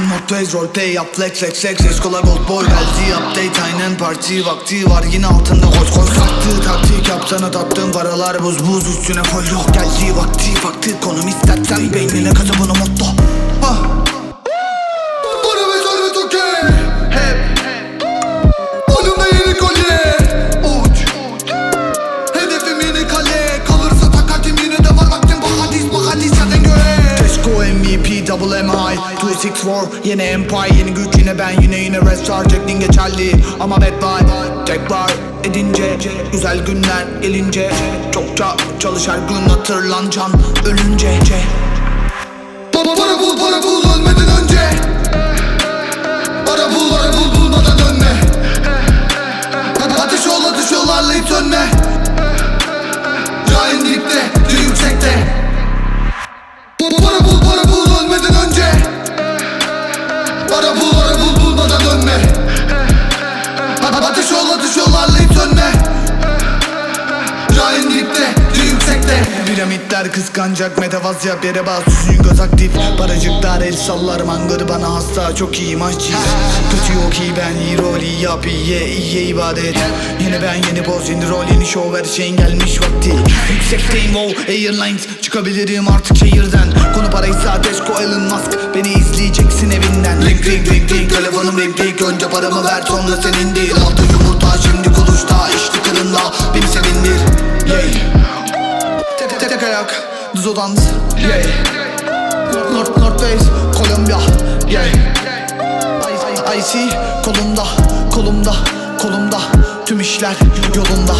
Notways roleplay yap flex flex flex Eskola gold boy geldi update aynen parti vakti var yine altında koş koş Taktı taktik yapsana tattığın paralar buz buz üstüne koy yok geldi vakti konum istersen beynine kazı bunu motto Para ve servet okey hep önümde yeni kolye uç hedefim yeni kale kalırsa tak hakim yine de var vaktim bak hadi zaten göre Tesco MVP double MI 264 yine empire yeni güç yine ben yine restart Jack'in geçerli ama bad vibe tekrar edince güzel günler gelince çokça çalış her gün hatırlanacan ölünce Para bul ölmeden önce Para bul bulmadan önüne Ateş ol arlayıp sönme Cahil dipte dil yüksekte Para bul ölmeden önce Para bul bulmadan önüne Ateş ol arlayıp sönme Cahil dipte dil yüksekte Piramitler kıskanacak metafaz yap yere bas Süzün göz aktif paracıklar el sallar Mangır bana hasta çok iyi maç çiz Kötü yok iyi ben iyi rolü yap iyiye ibadet Yeni ben yeni boz yeni rol yeni show her şeyin gelmiş vakti Yüksekteyim wow airlines çıkabilirim artık şehirden Konu paraysa Tesco Elon Musk beni izleyeceksin evinden Ring telefonum ring önce paramı ver sonra senin değil Altı yumurta şimdi kuluşta içti kırınla beni sevindir Tek ayak düz odans North Face Kolombiya IC kolumda tüm işler yolunda